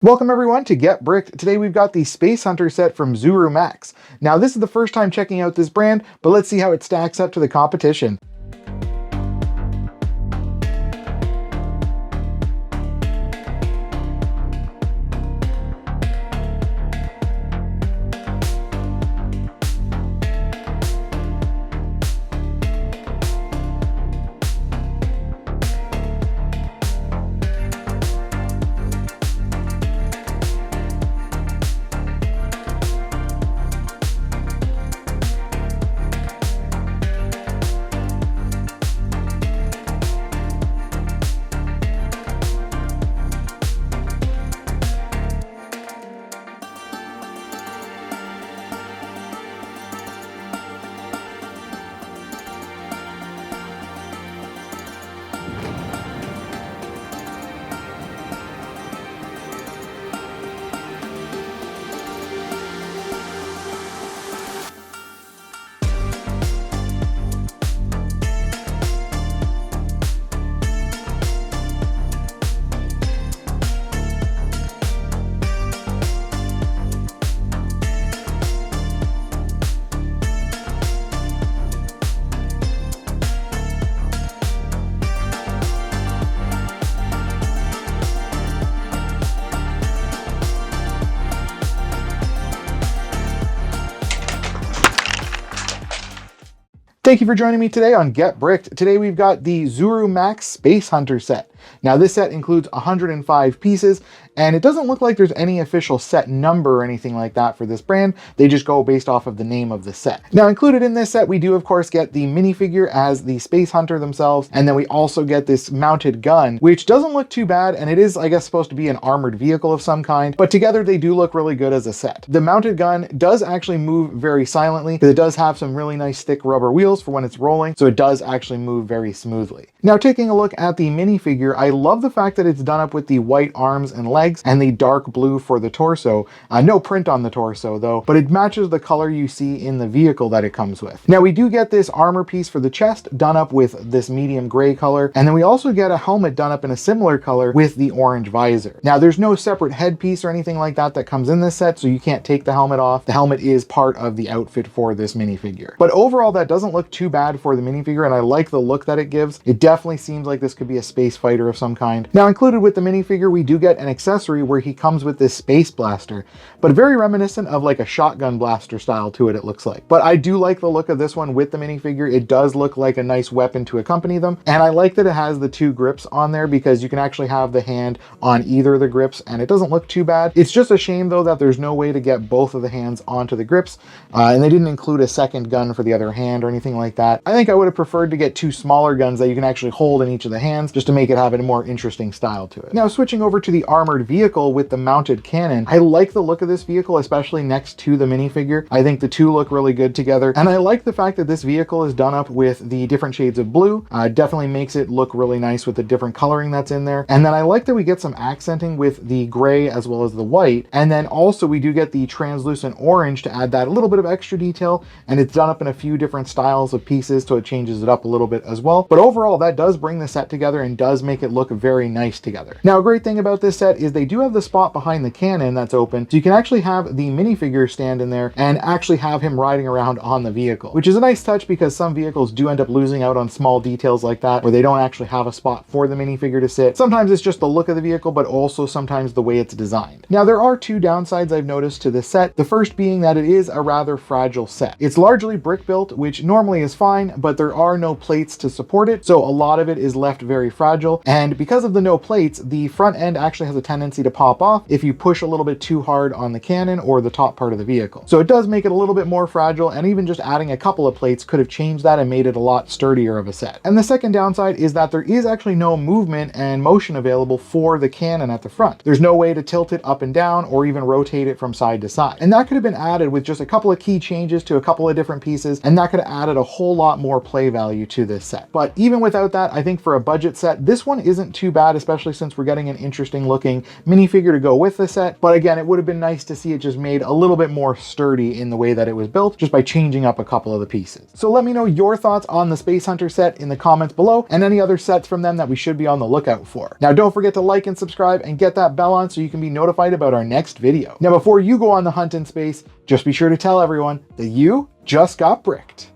Welcome everyone to Get Bricked. Today we've got the Space Hunter set from Zuru Max. Now this is the first time checking out this brand, but let's see how it stacks up to the competition. Thank you for joining me today on Get Bricked. Today we've got the Zuru Max Space Hunter set. Now this set includes 105 pieces, and it doesn't look like there's any official set number or anything like that for this brand. They just go based off of the name of the set. Now included in this set, we do of course get the minifigure as the Space Hunter themselves, and then we also get this mounted gun, which doesn't look too bad, and it is, I guess, supposed to be an armored vehicle of some kind, but together they do look really good as a set. The mounted gun does actually move very silently, because it does have some really nice thick rubber wheels for when it's rolling, so it does actually move very smoothly. Now taking a look at the minifigure, I love the fact that it's done up with the white arms and legs and the dark blue for the torso. No print on the torso though, but it matches the color you see in the vehicle that it comes with. Now we do get this armor piece for the chest done up with this medium gray color, and then we also get a helmet done up in a similar color with the orange visor. Now there's no separate headpiece or anything like that that comes in this set, so you can't take the helmet off. The helmet is part of the outfit for this minifigure. But overall, that doesn't look too bad for the minifigure, and I like the look that it gives. It definitely seems like this could be a space fighter of some kind. Now included with the minifigure, we do get an accessory where he comes with this space blaster, but very reminiscent of like a shotgun blaster style to it, it looks like. But I do like the look of this one with the minifigure. It does look like a nice weapon to accompany them, and I like that it has the two grips on there because you can actually have the hand on either of the grips, and it doesn't look too bad. It's just a shame though that there's no way to get both of the hands onto the grips, and they didn't include a second gun for the other hand or anything like that. I think I would have preferred to get two smaller guns that you can actually hold in each of the hands just to make it have a more interesting style to it. Now switching over to the armored vehicle with the mounted cannon, I like the look of this vehicle, especially next to the minifigure. I think the two look really good together, and I like the fact that this vehicle is done up with the different shades of blue. Definitely makes it look really nice with the different coloring that's in there. And then I like that we get some accenting with the gray as well as the white, and then also we do get the translucent orange to add that a little bit of extra detail, and it's done up in a few different styles of pieces, so it changes it up a little bit as well. But overall, that does bring the set together and does make it look very nice together. Now a great thing about this set is they do have the spot behind the cannon that's open, so you can actually have the minifigure stand in there and actually have him riding around on the vehicle, which is a nice touch because some vehicles do end up losing out on small details like that where they don't actually have a spot for the minifigure to sit. Sometimes it's just the look of the vehicle, but also sometimes the way it's designed. Now there are two downsides I've noticed to this set, the first being that it is a rather fragile set. It's largely brick built, which normally is fine, but there are no plates to support it, so a lot of it is left very fragile, and because of the no plates, the front end actually has a tendency to pop off if you push a little bit too hard on the cannon or the top part of the vehicle. So it does make it a little bit more fragile, and even just adding a couple of plates could have changed that and made it a lot sturdier of a set. And the second downside is that there is actually no movement and motion available for the cannon at the front. There's no way to tilt it up and down or even rotate it from side to side. And that could have been added with just a couple of key changes to a couple of different pieces, and that could have added a whole lot more play value to this set. But even without that, I think for a budget set, this one one isn't too bad, especially since we're getting an interesting looking minifigure to go with the set. But again, it would have been nice to see it just made a little bit more sturdy in the way that it was built, just by changing up a couple of the pieces. So let me know your thoughts on the Space Hunter set in the comments below, and any other sets from them that we should be on the lookout for. Now, don't forget to like and subscribe and get that bell on so you can be notified about our next video. Now, before you go on the hunt in space, just be sure to tell everyone that you just got bricked.